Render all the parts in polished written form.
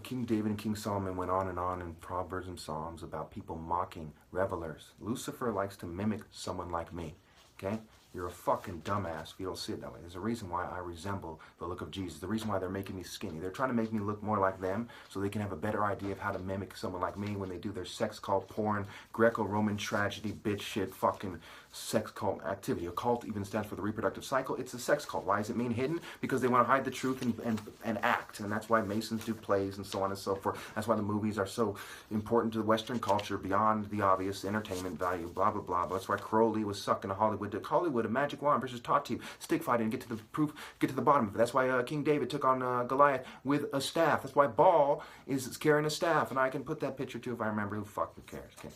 King David and King Solomon went on in Proverbs and Psalms about people mocking revelers. Lucifer likes to mimic someone like me. Okay? You're a fucking dumbass if you don't see it that way. There's a reason why I resemble the look of Jesus. The reason why they're making me skinny. They're trying to make me look more like them so they can have a better idea of how to mimic someone like me when they do their sex cult, porn, Greco-Roman tragedy, bitch shit, fucking sex cult activity. A cult even stands for the reproductive cycle. It's a sex cult. Why does it mean hidden? Because they want to hide the truth and act. And that's why Masons do plays and so on and so forth. That's why the movies are so important to the Western culture beyond the obvious entertainment value, blah, blah, blah. That's why Crowley was sucking a Hollywood dick. Hollywood, a magic wand versus taught to you. Stick fighting and get to the proof, get to the bottom of it. That's why King David took on Goliath with a staff. That's why Baal is carrying a staff. And I can put that picture too if I remember. Who fucking cares? Okay.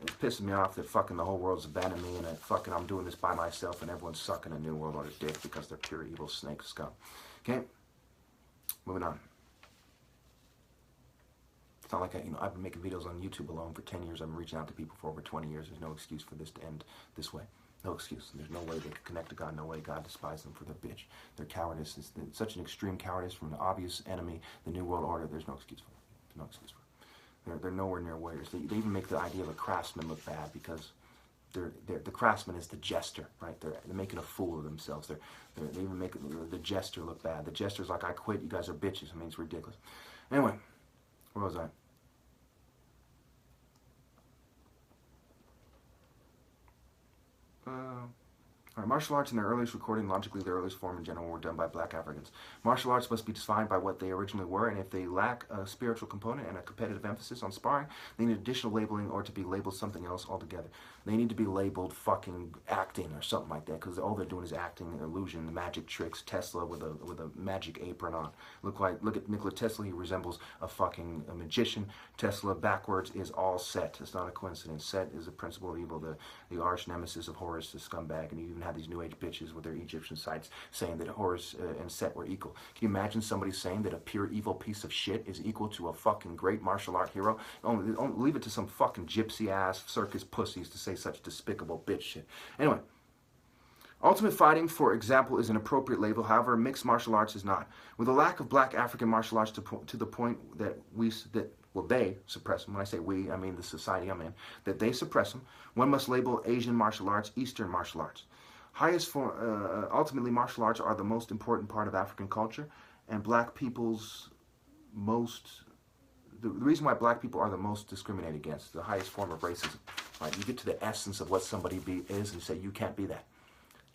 It's pissing me off that fucking the whole world's abandoned me and that fucking I'm doing this by myself and everyone's sucking a new world order dick because they're pure evil snake scum. Okay? Moving on. It's not like I've been making videos on YouTube alone for 10 years. I've been reaching out to people for over 20 years. There's no excuse for this to end this way. No excuse. There's no way they could connect to God. No way God despises them for their bitch. Their cowardice is such an extreme cowardice from the obvious enemy, the New World Order. There's no excuse for it. There's no excuse for it. They're nowhere near warriors. They even make the idea of a craftsman look bad because the craftsman is the jester, right? They're making a fool of themselves. They even make the jester look bad. The jester's like, I quit. You guys are bitches. I mean, it's ridiculous. Anyway, where was I? All right, martial arts in their earliest recording, logically their earliest form in general, were done by black Africans. Martial arts must be defined by what they originally were, and if they lack a spiritual component and a competitive emphasis on sparring, they need additional labeling or to be labeled something else altogether. They need to be labeled fucking acting or something like that, because all they're doing is acting, illusion, magic tricks. Tesla with a magic apron on. Look at Nikola Tesla. He resembles a magician. Tesla backwards is all Set. It's not a coincidence. Set is the principle of evil, the arch nemesis of Horus, the scumbag, and you even have these new age bitches with their Egyptian sites saying that Horus and Set were equal. Can you imagine somebody saying that a pure evil piece of shit is equal to a fucking great martial art hero? Only leave it to some fucking gypsy ass circus pussies to say such despicable bitch shit. Anyway, ultimate fighting, for example, is an appropriate label. However, mixed martial arts is not. With a lack of black African martial arts to the point that they suppress them. When I say we, I mean the society I'm in. That they suppress them. One must label Asian martial arts Eastern martial arts. Ultimately, martial arts are the most important part of African culture, and black people's the reason why black people are the most discriminated against, the highest form of racism. Right? You get to the essence of what somebody is and you say, you can't be that.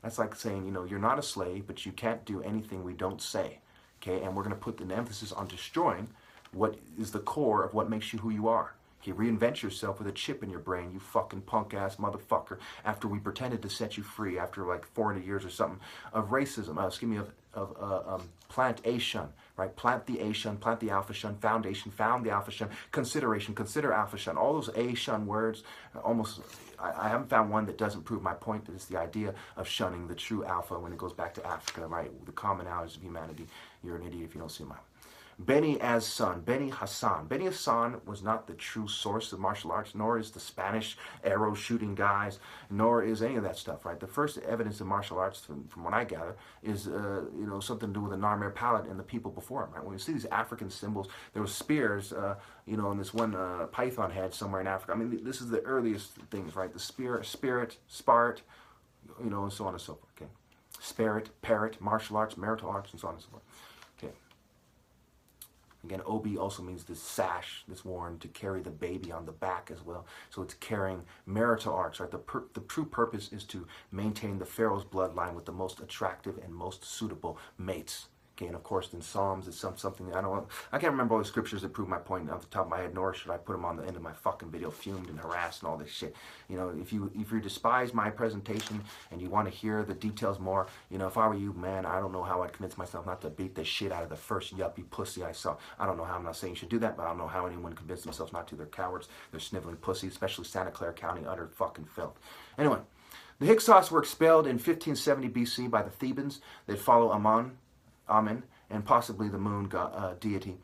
That's like saying, you're not a slave, but you can't do anything we don't say. Okay, and we're going to put an emphasis on destroying what is the core of what makes you who you are. Okay, reinvent yourself with a chip in your brain, you fucking punk-ass motherfucker, after we pretended to set you free after like 400 years or something of racism, of plantation, right? Plant the A-shun, plant the alpha-shun, foundation, found the alpha-shun, consideration, consider alpha-shun, all those A-shun words, almost, I haven't found one that doesn't prove my point, that it's the idea of shunning the true alpha when it goes back to Africa, right? The commonalities of humanity. You're an idiot if you don't see my. Beni Hassan. Beni Hassan was not the true source of martial arts, nor is the Spanish arrow shooting guys, nor is any of that stuff, right? The first evidence of martial arts, from what I gather, is something to do with the Narmer palette and the people before him, right? When you see these African symbols, there were spears, and this one python head somewhere in Africa. I mean, this is the earliest things, right? The spirit, spart, and so on and so forth. Okay, spirit, parrot, martial arts, marital arts, and so on and so forth. Okay. Again, obi also means this sash that's worn to carry the baby on the back as well. So it's carrying marital arts, right? The true purpose is to maintain the pharaoh's bloodline with the most attractive and most suitable mates. Okay, and of course in Psalms it's something I can't remember all the scriptures that prove my point off the top of my head, nor should I put them on the end of my fucking video, fumed and harassed and all this shit. If you despise my presentation and you want to hear the details more, if I were you, man, I don't know how I'd convince myself not to beat the shit out of the first yuppie pussy I saw. I don't know how. I'm not saying you should do that, but I don't know how anyone convinced themselves not to. They're cowards. They're sniveling pussies, especially Santa Clara County, utter fucking filth. Anyway, the Hyksos were expelled in 1570 BC by the Thebans. They'd follow Amen, and possibly the moon deity,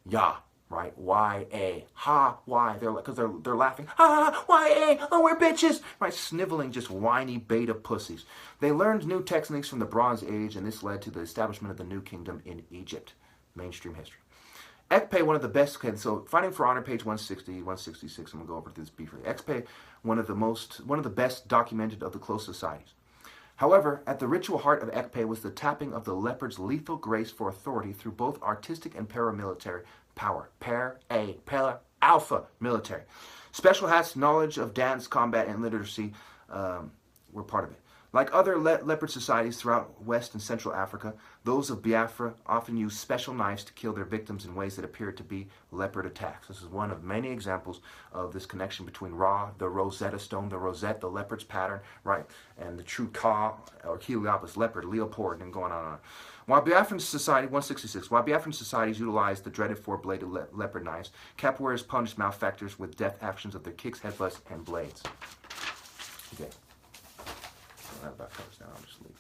Yah, right? Y-A, ha, why? Because they're laughing, ha, Y-A, oh, we're bitches, right? Sniveling, just whiny beta pussies. They learned new techniques from the Bronze Age, and this led to the establishment of the New Kingdom in Egypt. Mainstream history. Ekpe, one of the best, okay, so Fighting for Honor, page 160, 166, I'm going to go over this briefly. Ekpe, one of the best documented of the close societies. However, at the ritual heart of Ekpe was the tapping of the leopard's lethal grace for authority through both artistic and paramilitary power. Alpha military. Special hats, knowledge of dance, combat, and literacy were part of it. Like other leopard societies throughout West and Central Africa, those of Biafra often used special knives to kill their victims in ways that appeared to be leopard attacks. This is one of many examples of this connection between Ra, the Rosetta Stone, the rosette, the leopard's pattern, right, and the true Ka, or Heliopolis, leopard, leopard, and going on and on. While Biafran society, 166, while Biafran societies utilized the dreaded four-bladed leopard knives, capoeiras punished malefactors with death actions of their kicks, headbutts, and blades. Okay. That about covers now. I'll just leave.